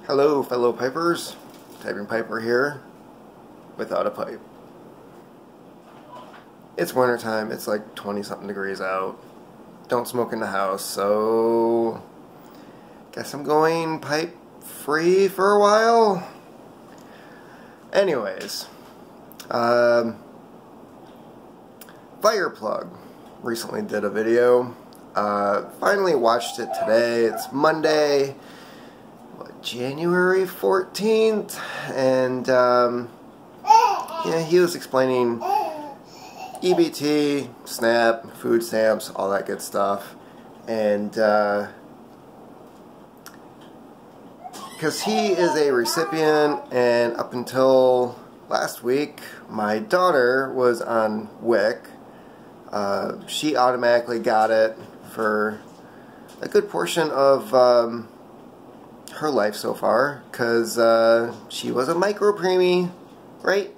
Hello, fellow pipers. Typing Piper here, without a pipe. It's wintertime, it's like 20-something degrees out. Don't smoke in the house, so guess I'm going pipe free for a while. Anyways, Fireplug recently did a video. Finally watched it today. It's Monday, January 14th, and yeah, he was explaining EBT, SNAP, food stamps, all that good stuff, and because he is a recipient, and up until last week my daughter was on WIC. She automatically got it for a good portion of her life so far, because she was a micro preemie, right?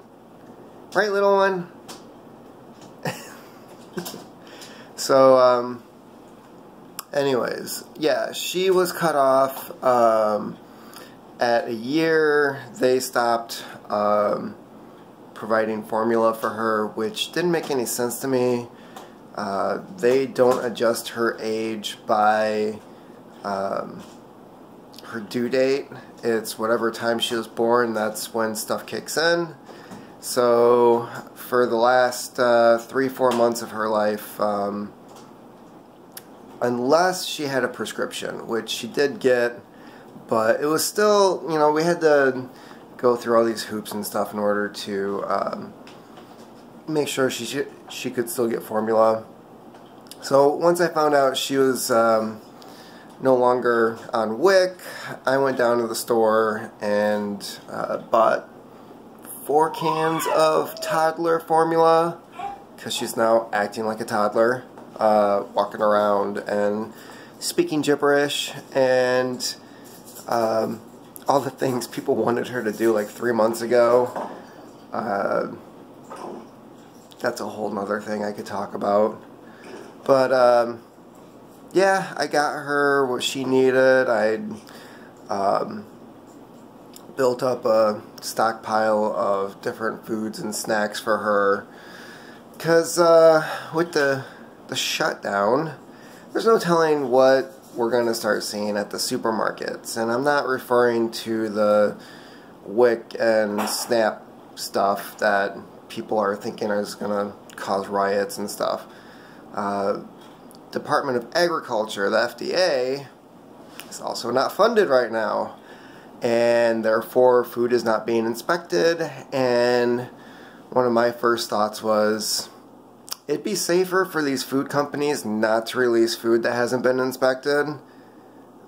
Right, little one? So, anyways, yeah, she was cut off at a year. They stopped providing formula for her, which didn't make any sense to me. They don't adjust her age by her due date. It's whatever time she was born, that's when stuff kicks in. So for the last 3-4 months of her life, unless she had a prescription, which she did get, but it was still, you know, we had to go through all these hoops and stuff in order to make sure she could still get formula. So once I found out she was no longer on WIC, I went down to the store and bought 4 cans of toddler formula, because she's now acting like a toddler, walking around and speaking gibberish and all the things people wanted her to do like 3 months ago. That's a whole nother thing I could talk about. But yeah, I got her what she needed. I'd built up a stockpile of different foods and snacks for her, because with the shutdown, there's no telling what we're going to start seeing at the supermarkets. And I'm not referring to the WIC and SNAP stuff that people are thinking is going to cause riots and stuff. Department of Agriculture, the FDA, is also not funded right now, and therefore food is not being inspected. And one of my first thoughts was, it'd be safer for these food companies not to release food that hasn't been inspected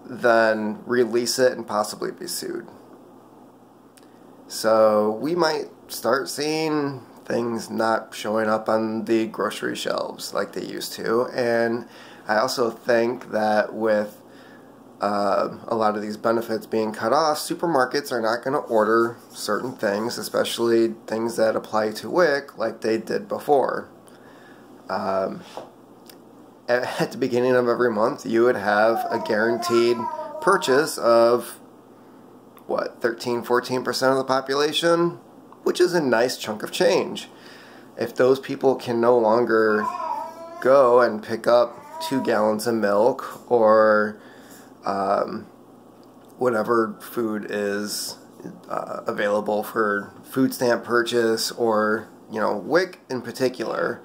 than release it and possibly be sued. So we might start seeing things not showing up on the grocery shelves like they used to. And I also think that with a lot of these benefits being cut off, supermarkets are not going to order certain things, especially things that apply to WIC, like they did before. At the beginning of every month, you would have a guaranteed purchase of, what, 13-14% of the population? Which is a nice chunk of change. If those people can no longer go and pick up 2 gallons of milk or whatever food is available for food stamp purchase, or, you know, WIC in particular,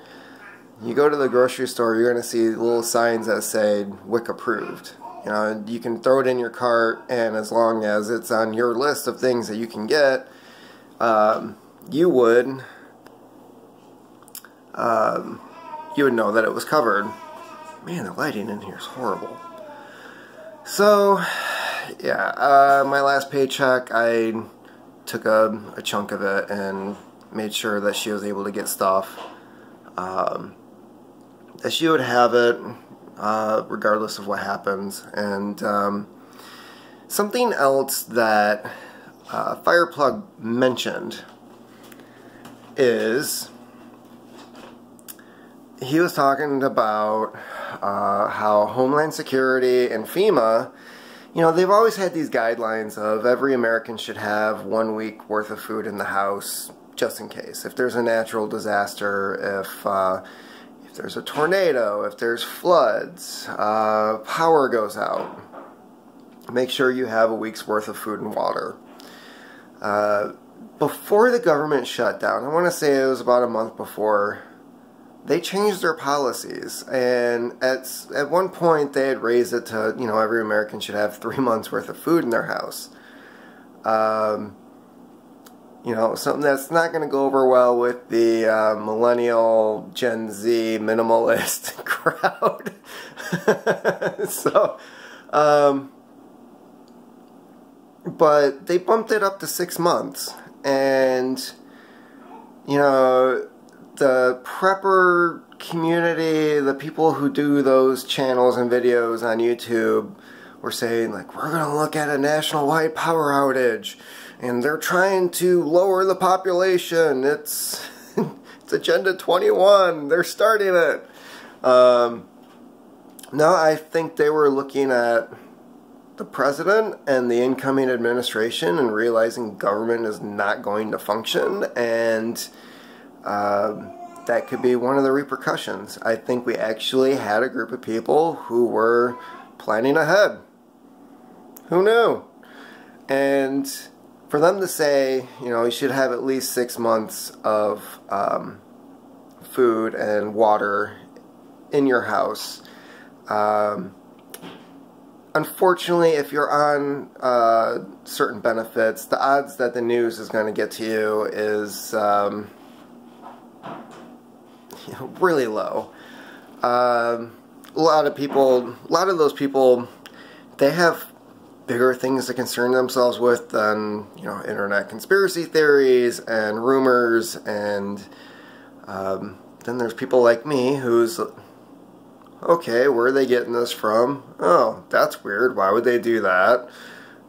you go to the grocery store, you're going to see little signs that say WIC approved. You know, you can throw it in your cart, and as long as it's on your list of things that you can get, you would know that it was covered. Man, the lighting in here is horrible. So, yeah, my last paycheck, I took a chunk of it and made sure that she was able to get stuff, that she would have it, regardless of what happens. And something else that Fireplug mentioned is, he was talking about how Homeland Security and FEMA, you know, they've always had these guidelines of every American should have 1 week worth of food in the house, just in case. If there's a natural disaster, if there's a tornado, if there's floods, power goes out, make sure you have a week's worth of food and water. Before the government shut down, I want to say it was about a month before, they changed their policies, and at one point they had raised it to, you know, every American should have 3 months worth of food in their house. You know, something that's not going to go over well with the millennial, Gen Z, minimalist crowd. So, but they bumped it up to 6 months, and, you know, the prepper community, the people who do those channels and videos on YouTube were saying, like, we're going to look at a national-wide power outage, and they're trying to lower the population. It's Agenda 21. They're starting it. No, I think they were looking at the president and the incoming administration and realizing government is not going to function, and that could be one of the repercussions. I think we actually had a group of people who were planning ahead. Who knew? And for them to say, you know, you should have at least 6 months of food and water in your house. Unfortunately, if you're on certain benefits, the odds that the news is going to get to you is really low. A lot of those people, they have bigger things to concern themselves with than, you know, internet conspiracy theories and rumors, and then there's people like me who's, okay, where are they getting this from? Oh, that's weird, why would they do that?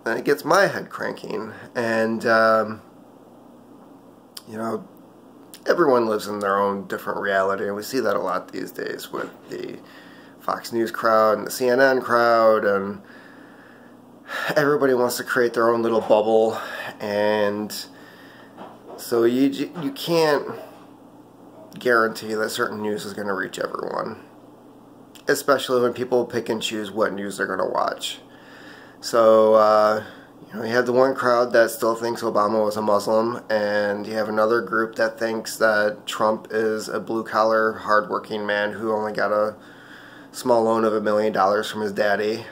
And it gets my head cranking, and you know, everyone lives in their own different reality, and we see that a lot these days with the Fox News crowd and the CNN crowd, and everybody wants to create their own little bubble, and so you can't guarantee that certain news is going to reach everyone, especially when people pick and choose what news they're going to watch. So you know, you have the one crowd that still thinks Obama was a Muslim, and you have another group that thinks that Trump is a blue-collar, hard-working man who only got a small loan of $1 million from his daddy.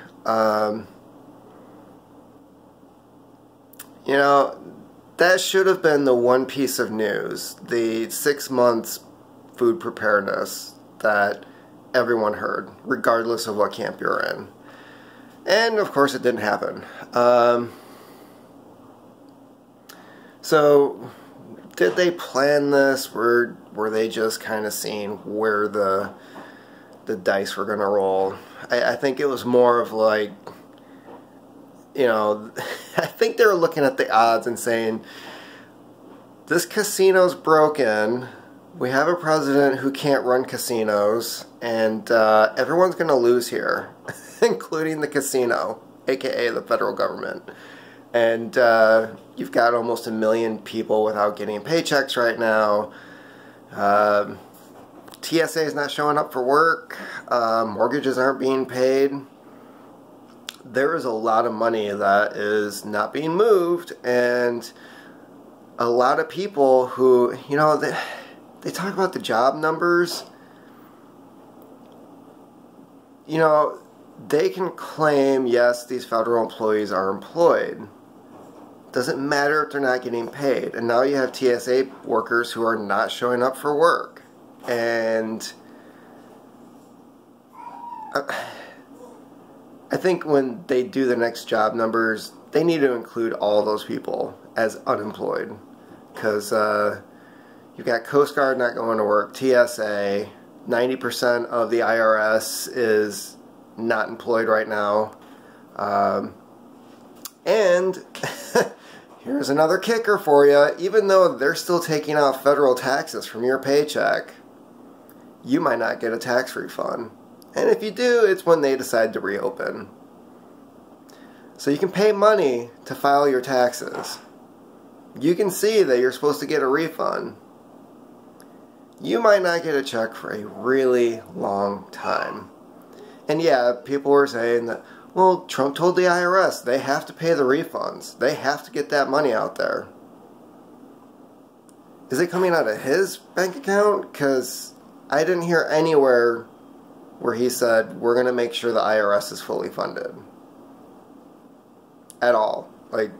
You know, that should have been the one piece of news, the 6 months food preparedness that everyone heard, regardless of what camp you're in. And, of course, it didn't happen. So, did they plan this? Were they just kind of seeing where the dice were going to roll? I think it was more of like, you know, I think they were looking at the odds and saying, this casino's broken, we have a president who can't run casinos, and everyone's going to lose here, including the casino, aka the federal government. And you've got almost 1 million people without getting paychecks right now. TSA is not showing up for work. Mortgages aren't being paid. There is a lot of money that is not being moved, and a lot of people who, you know, they talk about the job numbers. You know, they can claim, yes, these federal employees are employed. Doesn't matter if they're not getting paid. And now you have TSA workers who are not showing up for work. And I think when they do the next job numbers, they need to include all those people as unemployed. Because you've got Coast Guard not going to work, TSA, 90% of the IRS is not employed right now. And here's another kicker for you. Even though they're still taking out federal taxes from your paycheck, you might not get a tax refund. And if you do, it's when they decide to reopen. So you can pay money to file your taxes. You can see that you're supposed to get a refund. You might not get a check for a really long time. And yeah, people were saying that, well, Trump told the IRS they have to pay the refunds. They have to get that money out there. Is it coming out of his bank account? Because I didn't hear anywhere where he said, we're going to make sure the IRS is fully funded. At all. Like,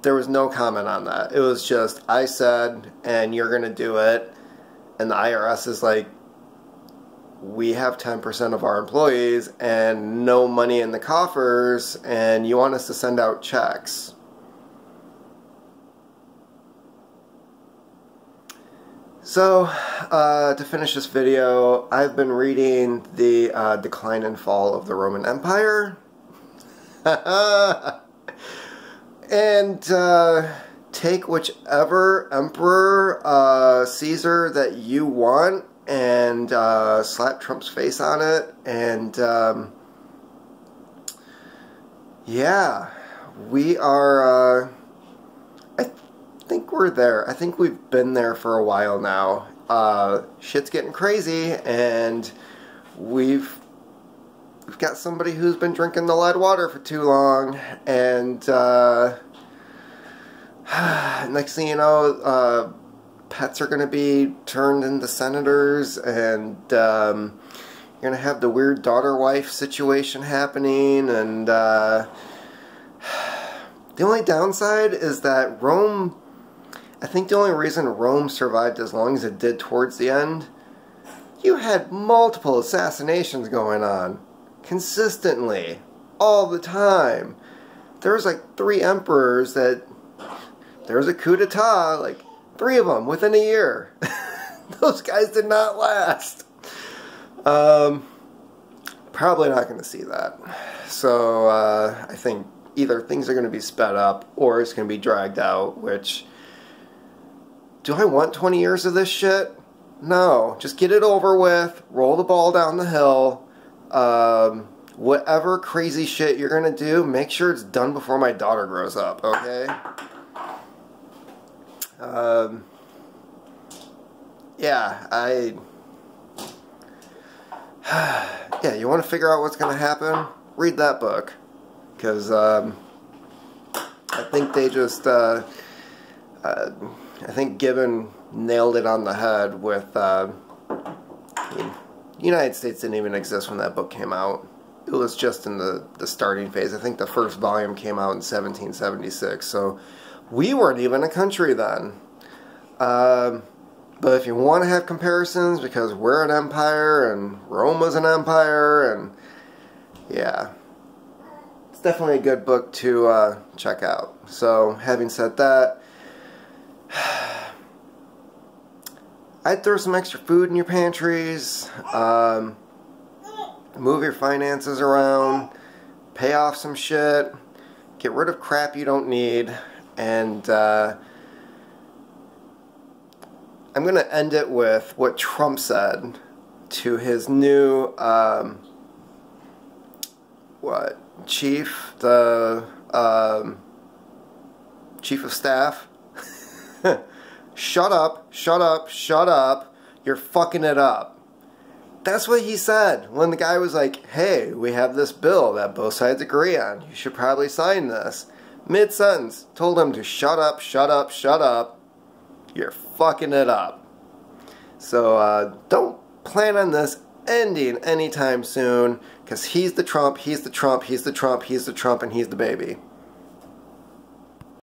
there was no comment on that. It was just, I said, and you're going to do it. And the IRS is like, we have 10% of our employees and no money in the coffers, and you want us to send out checks. So, to finish this video, I've been reading the Decline and Fall of the Roman Empire. And take whichever emperor, Caesar, that you want, and slap Trump's face on it. And yeah, we are, I think we're there. I think we've been there for a while now. Shit's getting crazy, and we've got somebody who's been drinking the lead water for too long, and next thing you know, pets are going to be turned into senators, and you're going to have the weird daughter-wife situation happening, and the only downside is that Rome, I think the only reason Rome survived as long as it did towards the end, you had multiple assassinations going on. Consistently. All the time. There was like 3 emperors that, there was a coup d'etat, like 3 of them within a year. Those guys did not last. Probably not going to see that. So I think either things are going to be sped up or it's going to be dragged out, which, do I want 20 years of this shit? No. Just get it over with, roll the ball down the hill. Whatever crazy shit you're gonna do, make sure it's done before my daughter grows up, okay? Yeah, yeah, you want to figure out what's gonna happen? Read that book. Because, I think they just, I think Gibbon nailed it on the head with, the United States didn't even exist when that book came out. It was just in the starting phase. I think the first volume came out in 1776, so we weren't even a country then. But if you want to have comparisons, because we're an empire and Rome was an empire, and yeah, it's definitely a good book to check out. So having said that, I'd throw some extra food in your pantries, move your finances around, pay off some shit, get rid of crap you don't need, and I'm going to end it with what Trump said to his new, chief of staff. Shut up, shut up, shut up, you're fucking it up. That's what he said when the guy was like, hey, we have this bill that both sides agree on. You should probably sign this. Mid-sentence, told him to shut up, shut up, shut up. You're fucking it up. So don't plan on this ending anytime soon, because he's the Trump, he's the Trump, he's the Trump, he's the Trump, and he's the baby.